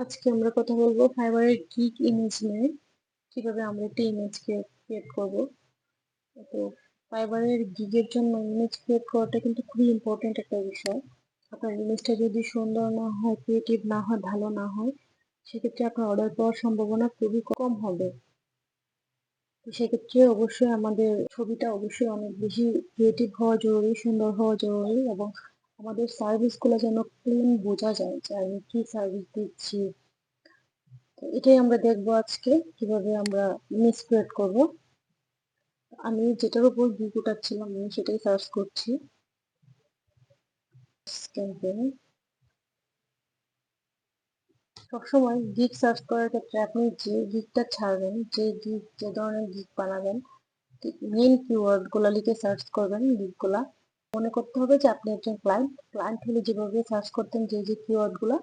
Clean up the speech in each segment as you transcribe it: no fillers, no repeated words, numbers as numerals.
আজকে আমরা কথা বলবো ফাইবারের গিগ ইমেজ নিয়ে। কিভাবে আমরা একটা ইমেজকে ক্রিয়েট করব। তো ফাইবারের গিগের জন্য ইমেজ ক্রিয়েট করাটা কিন্তু খুবই ইম্পর্টেন্ট একটা বিষয়। আপনার ইমেজটা যদি সুন্দর না হয়, ক্রিয়েটিভ না হয়, ভালো না হয়, সেক্ষেত্রে আপনার অর্ডার পাওয়ার সম্ভাবনা খুবই কম হবে। তো সেক্ষেত্রে অবশ্যই আমাদের ছবিটা অবশ্যই অনেক বেশি ক্রিয়েটিভ হওয়া জরুরি, সুন্দর হওয়া জরুরি, এবং আমাদের সার্ভিসগুলো যেন ক্লিন বোঝা যায় যে আমি কি সার্ভিস দিচ্ছি। এটাই আমরা দেখবো আজকে কিভাবে আমরা ইমেজ ক্রিয়েট করব। আমি যেটার উপর গিগ উঠাচ্ছিলাম আমি সেটাই সার্চ করছি। ক্যাম্পেইন সবসময় গিগ সার্চ করার ক্ষেত্রে আপনি যে গিগটা ছাড়বেন, যে ধরনের গিগ বানাবেন, মেইন কিওয়ার্ড গুলা লিখে সার্চ করবেন। গিগগুলা মনে করতে হবে যে আপনি একজন ক্লায়েন্ট হলে যেভাবে সার্চ করতেন যে কিওয়ার্ড গুলা,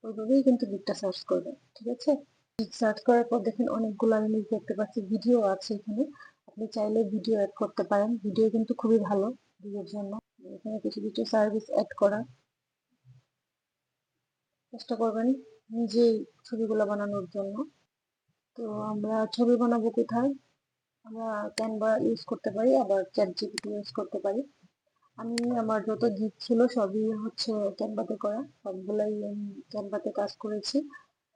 ওইভাবেই কিন্তু গিগটা সার্চ করবেন। ঠিক আছে? গিগ সার্চ করার পর দেখেন অনেকগুলো ইমেজ দেখতে পাচ্ছি, ভিডিও আছে এখানে। আপনি চাইলে ভিডিও অ্যাড করতে পারেন, ভিডিও কিন্তু খুবই ভালো ভিডিওর জন্য। এখানে কিছু কিছু সার্ভিস অ্যাড করা চেষ্টা করবেন নিজেই ছবিগুলো বানানোর জন্য। তো আমরা ছবি বানাবো কোথায়? আমরা ক্যানভা ইউজ করতে পারি, আবার চ্যাট জিপিটি ইউজ করতে পারি। আমি আমার যত গিগ ছিল সবই হচ্ছে ক্যানভাতে করা, সবগুলাই আমি ক্যানভাতে কাজ করেছি।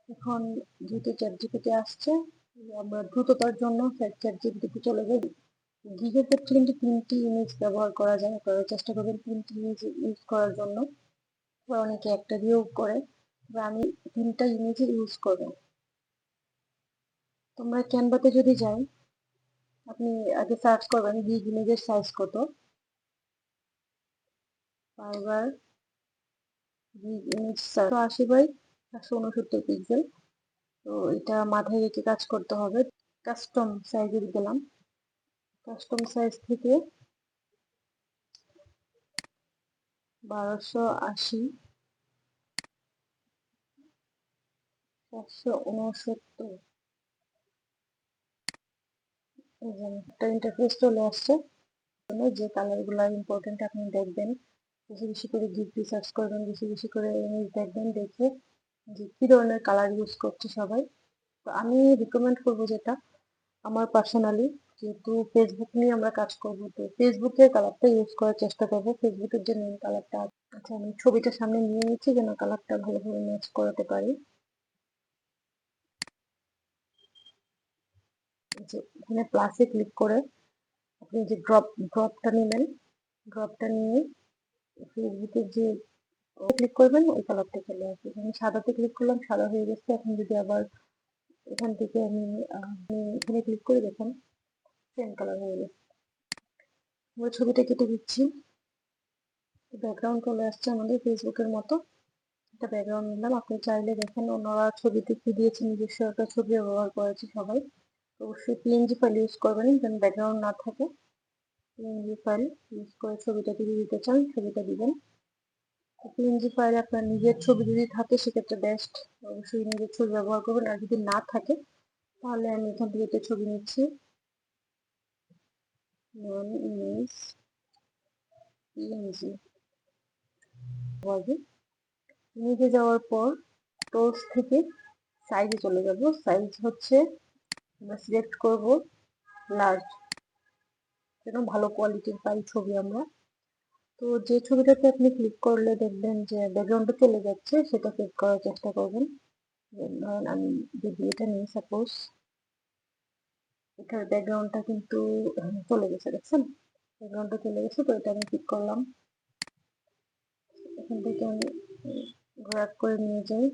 এখন যেহেতু চ্যাট জিপিটি আসছে, আমরা দ্রুততার জন্য চ্যাট জিপিটিতে চলে যাই। গিগের ক্ষেত্রে কিন্তু 3টি ইমেজ ব্যবহার করা যায়, আপনারা চেষ্টা করবেন 3টি ইমেজ ইউজ করার জন্য। বা অনেকে একটা দিয়েও করে, বা আমি 3টা ইমেজই ইউজ করবো। তোমরা ক্যানভাতে যদি যাই, আপনি আগে সার্চ করবেন গিগ ইমেজের সাইজ কত। Fiverr gig image 180 by 169 pixel. তো এটা মাথায় রেখে কাজ করতে হবে। কাস্টম সাইজে গেলাম, কাস্টম সাইজ থেকে 1280 469। একটা ইন্টারফেস চলে আসছে। যে কালার গুলা ইম্পর্টেন্ট আপনি দেখবেন, বেশি বেশি করে গিগ রিসার্চ করবেন, বেশি বেশি করে ইমেজ দেখবেন, দেখে যে কি ধরনের কালার ইউজ করছে সবাই। তো আমি রিকমেন্ড করবো যেটা আমার পার্সোনালি, যেহেতু ফেসবুক নিয়ে আমরা কাজ করবো, তো ফেসবুকের কালারটা ইউজ করার চেষ্টা করবো, ফেসবুকের যে মেন কালারটা। আচ্ছা, আমি ছবিটা সামনে নিয়ে নিচ্ছি যেন কালারটা ভালোভাবে ম্যাচ করাতে পারি। যে এখানে প্লাসে ক্লিক করে আপনি যে ড্রপটা নেবেন, ড্রপটা নিয়ে ফেসবুকের যে ক্লিক করবেন, ওই কালারটা চলে আসবে। আমি সাদাতে ক্লিক করলাম, সাদা হয়ে গেছে। এখন যদি আবার এখান থেকে আমি এখানে ক্লিক করে দেখুন সেম কালার হয়ে গেছে। আমরা ছবিটা কেটে দিচ্ছি, ব্যাকগ্রাউন্ড চলে আসছে আমাদের ফেসবুকের মতো। একটা ব্যাকগ্রাউন্ড নিলাম। আপনি চাইলে দেখেন অন্যরা ছবিতে কি দিয়েছে, নিজস্ব একটা ছবি ব্যবহার করেছে সবাই। অবশ্যই পিএনজি ফাইল ইউজ করবেন যেন ব্যাকগ্রাউন্ড না থাকে। পিএনজি ফাইল ইউজ করে ছবিটা যদি দিতে চান ছবিটা দিবেন। পিএনজি ফাইলে আপনার নিজের ছবি যদি থাকে সেক্ষেত্রে বেস্ট, অবশ্যই নিজের ছবি ব্যবহার করবেন। আর যদি না থাকে তাহলে আমি এখান থেকে একটা ছবি নিচ্ছি, নন ইমেজ পিএনজি। ইমেজে যাওয়ার পর টুলস থেকে সাইজে চলে যাব। সাইজ হচ্ছে আমরা সিলেক্ট করব লার্জ, যেন ভালো কোয়ালিটির পাই ছবি আমরা। তো যে ছবিটাতে আপনি ক্লিক করলে দেখবেন যে ব্যাকগ্রাউন্ডটা চলে যাচ্ছে, সেটা সেভ করার চেষ্টা করবেন। ধরেন আমি যদি এটা নিই, সাপোজ এটার ব্যাকগ্রাউন্ডটা কিন্তু চলে গেছে, দেখছেন ব্যাকগ্রাউন্ডটা চলে গেছে। তো এটা আমি ক্লিক করলাম, এখান থেকে আমি ড্র্যাগ করে নিয়ে যাই,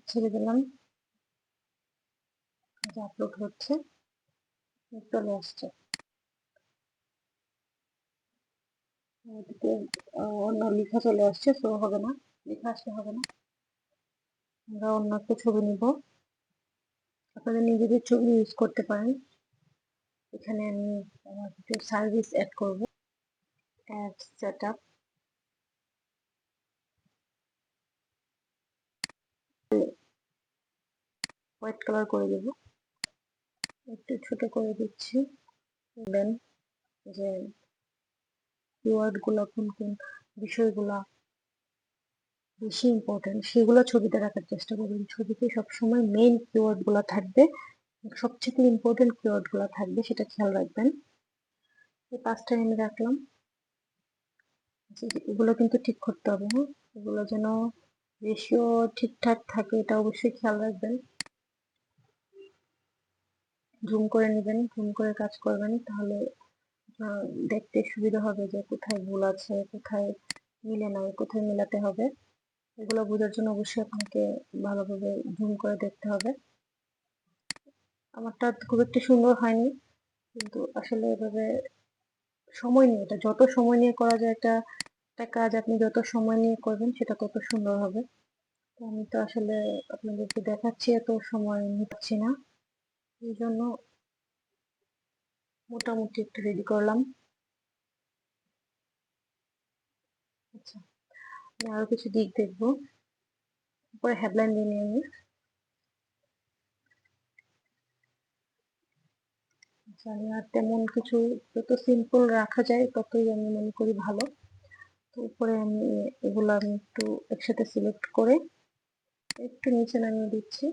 ছেড়ে দিলাম, যে আপলোড হচ্ছে, চলে আসছে। এদিকে অন্য লেখা চলে আসছে, শো হবে না, লেখা আসলে হবে না। আমরা অন্য একটা ছবি নিব, আপনাদের নিজেদের ছবি ইউজ করতে পারেন। এখানে আমি আমার কিছু সার্ভিস অ্যাড করব। অ্যাড সেটআপ, হোয়াইট কালার করে দেব, একটু ছোট করে দিচ্ছি। দেন যে কিওয়ার্ড গুলা, কোন কোন বিষয়গুলা বেশি ইম্পর্টেন্ট সেগুলো ছবিতে রাখার চেষ্টা করবেন। ছবিতে সবসময় মেইন কিওয়ার্ড গুলো থাকবে, সবচেয়ে ইম্পর্টেন্ট কিওয়ার্ড গুলো থাকবে, সেটা খেয়াল রাখবেন। এই 5টা আমি রাখলাম। এগুলো কিন্তু ঠিক করতে হবে, হ্যাঁ, এগুলো যেন রেশিও ঠিকঠাক থাকে এটা অবশ্যই খেয়াল রাখবেন। জুম করে নেবেন, জুম করে কাজ করবেন, তাহলে দেখতে সুবিধা হবে যে কোথায় ভুল আছে, কোথায় মিলে নাই, কোথায় মিলাতে হবে। এগুলো বোঝার জন্য অবশ্যই আপনাকে ভালোভাবে জুম করে দেখতে হবে। আমারটা খুব একটু সুন্দর হয়নি, কিন্তু আসলে এভাবে সময় নিয়ে, এটা যত সময় নিয়ে করা যায়, একটা একটা কাজ আপনি যত সময় নিয়ে করবেন সেটা তত সুন্দর হবে। তো আমি তো আসলে আপনাদেরকে দেখাচ্ছি, এত সময় নিচ্ছি না, এই জন্য মোটামুটি একটু রেডি করলাম। আচ্ছা, আমি আরো কিছু দিক দেখবো, পরে হেডলাইন দিয়ে নিয়ে আমি। আচ্ছা, আমি আর তেমন কিছু, যত সিম্পল রাখা যায় ততই আমি মনে করি ভালো। তো উপরে আমি এগুলো আমি একটু একসাথে সিলেক্ট করে একটু নিচে নামিয়ে দিচ্ছি।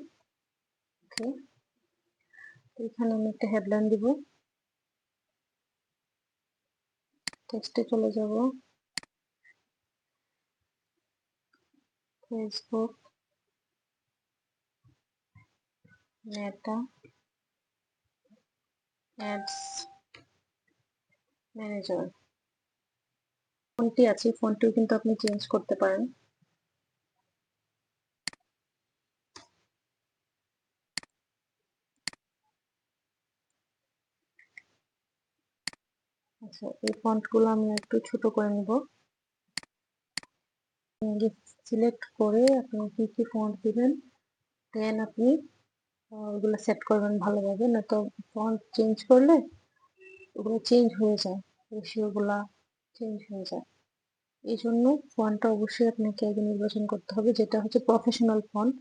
ওকে, এখানে আমি একটা হেডলাইন দিব, টেক্সটে চলে যাব, ফেসবুক মেটা অ্যাডস ম্যানেজার। ফন্টটি আছে, ফন্টটিও কিন্তু আপনি চেঞ্জ করতে পারেন। আচ্ছা, এই ফন্টগুলো আমি একটু ছোট করে নিব। সিলেক্ট করে আপনি কি কি ফন্ট দিবেন, দেন আপনি ওগুলো সেট করবেন ভালোভাবে, না তো ফন্ট চেঞ্জ করলে ওগুলো চেঞ্জ হয়ে যায়, রেশিওগুলা চেঞ্জ হয়ে যায়। এই জন্য ফন্টটা অবশ্যই আপনাকে আগে নির্বাচন করতে হবে, যেটা হচ্ছে প্রফেশনাল ফন্ট।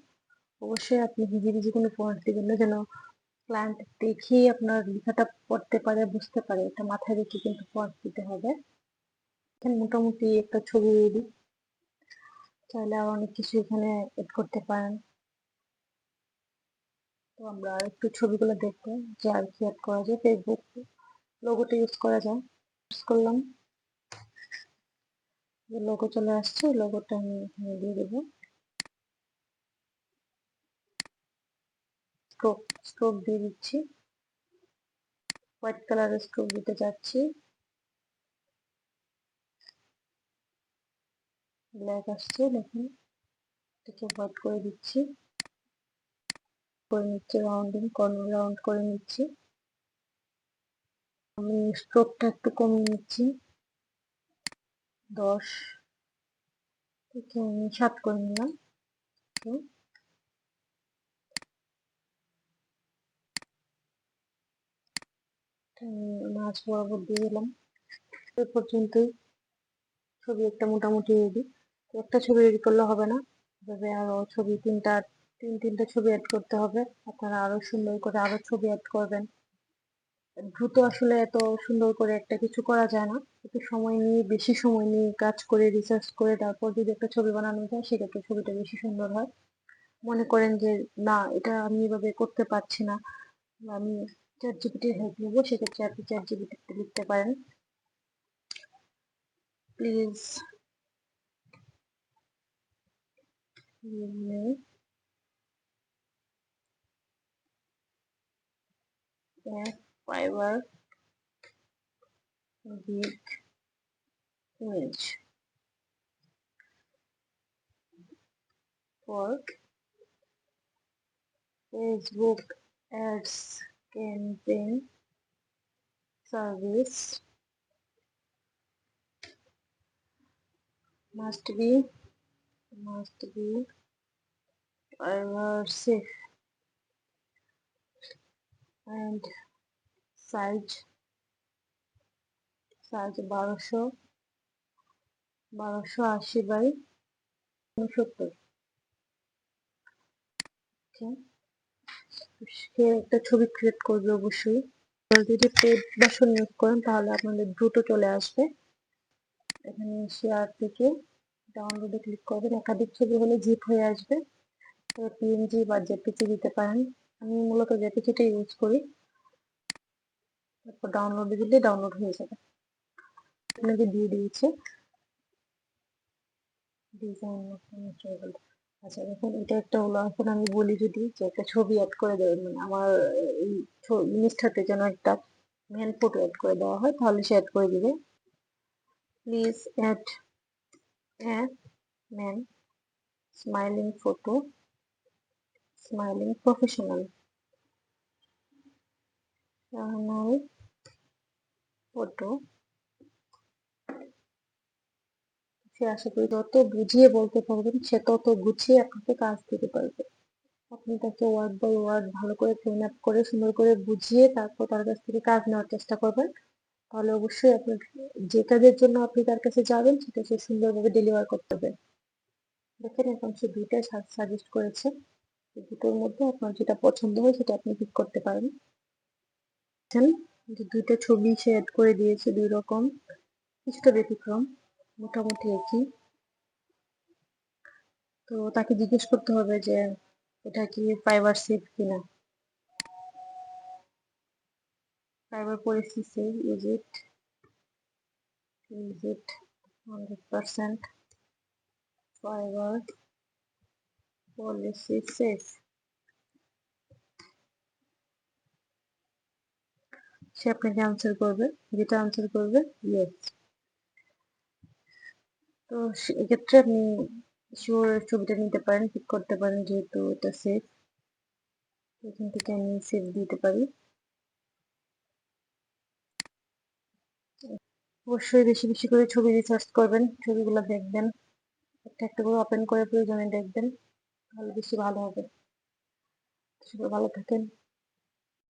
অবশ্যই আপনি হিজিবিজি কোনো ফন্ট দিবেন না, যেন ক্লায়েন্ট দেখেই আপনার লেখাটা পড়তে পারে, বুঝতে পারে, এটা মাথায় রেখে কিন্তু ফন্ট দিতে হবে। এখানে মোটামুটি একটা ছবি রেডি, চাইলে আর অনেক কিছু এখানে এড করতে পারেন। তো আমরা একটু ছবিগুলো দেখবো যে আর কি অ্যাড করা যায়। ফেসবুক লোগোটা ইউজ করা যায়, ইউজ করলাম, লোগো চলে আসছে, লোগোটা আমি এখানে দিয়ে দেবো। স্ট্রোক স্ট্রোক দিয়ে দিচ্ছি, হোয়াইট কালারের স্ট্রোক দিতে যাচ্ছি, ব্ল্যাক আসছে, দেখুন, এটাকে হোয়াইট করে দিচ্ছি, করে নিচ্ছি রাউন্ডিং, কর্নার রাউন্ড করে নিচ্ছি। আমি স্ট্রোকটা একটু কমিয়ে নিচ্ছি, 10 থেকে আমি 7 করে নিলাম। মাছ বরাবর দিয়ে দিলাম। এ পর্যন্তই ছবি একটা মোটামুটি রেডি। একটা ছবি রেডি করলে হবে না, এভাবে আরো ছবি তিনটা ছবি অ্যাড করতে হবে। আপনারা আরো সুন্দর করে আরো ছবি অ্যাড করবেন। দ্রুত আসলে এত সুন্দর করে একটা কিছু করা যায় না, একটু সময় নিয়ে, বেশি সময় নিয়ে কাজ করে রিসার্চ করে তারপর যদি একটা ছবি বানানো যায়, সেক্ষেত্রে ছবিটা বেশি সুন্দর হয়। মনে করেন যে না, এটা আমি এভাবে করতে পারছি না, আমি চ্যাট জিপিটির হেল্প নেবো, সেক্ষেত্রে আপনি চ্যাট জিপিটিতে লিখতে পারেন, please give me a fiber big image for Facebook ads campaign service must be immersive and size 1280 by 69। সে একটা ছবি ক্রিয়েট করবে অবশ্যই। যদি পেড ভার্সন ইউজ করেন তাহলে আপনাদের দ্রুত চলে আসবে। এখানে শেয়ার থেকে ডাউনলোডে ক্লিক করবেন। একাধিক ছবি হলে জিপ হয়ে আসবে, পিএনজি বা জেপিজি দিতে পারেন। আমি মূলত জেপিজিটা ইউজ করি। তারপর ডাউনলোডে দিলে ডাউনলোড হয়ে যাবে। আপনাকে দিয়ে দিয়েছে ডিজাইন। আচ্ছা, এখন এটা একটা হলো। এখন আমি বলি যদি যে একটা ছবি অ্যাড করে দেবেন, মানে আমার এই জিনিসটাতে যেন একটা ম্যান ফটো অ্যাড করে দেওয়া হয়, তাহলে সে অ্যাড করে দিবে। Please add a man smiling photo, smiling professional photo. সে আশা করি যত বুঝিয়ে বলতে পারবেন সে তত গুছিয়ে আপনাকে কাজ দিতে পারবে। আপনি তাকে ওয়ার্ড বাই ওয়ার্ড ভালো করে ট্রেন আপ করে সুন্দর করে বুঝিয়ে তারপর তার কাছ থেকে কাজ নেওয়ার চেষ্টা করবেন। তাহলে অবশ্যই আপনার যে কাজের জন্য আপনি তার কাছে যাবেন সেটা সে সুন্দরভাবে ডেলিভার করতে হবে। দেখেন এখন সে দুইটা সাজেস্ট করেছে, দুটোর মধ্যে আপনার যেটা পছন্দ হয় সেটা আপনি পিক করতে পারেন। যে দুইটা ছবি সে অ্যাড করে দিয়েছে, দুই রকম, কিছুটা ব্যতিক্রম, মোটামুটি একই। তো তাকে জিজ্ঞেস করতে হবে যে এটা কি ফাইবার সেফ কিনা। Fiber policy safe, is it 100% fiber policy safe. সে আপনাকে আনসার করবে, যেটা আনসার করবে ইয়েস। তো এক্ষেত্রে আপনি শিওর ছবিটা নিতে পারেন, পিক করতে পারেন, যেহেতু এটা সেফ। এখান থেকে আমি সেভ দিতে পারি। অবশ্যই বেশি বেশি করে ছবি রিসার্চ করবেন, ছবিগুলো দেখবেন, একটা একটা করে ওপেন করে প্রয়োজনে দেখবেন, তাহলে বেশি ভালো হবে। সবাই ভালো থাকেন।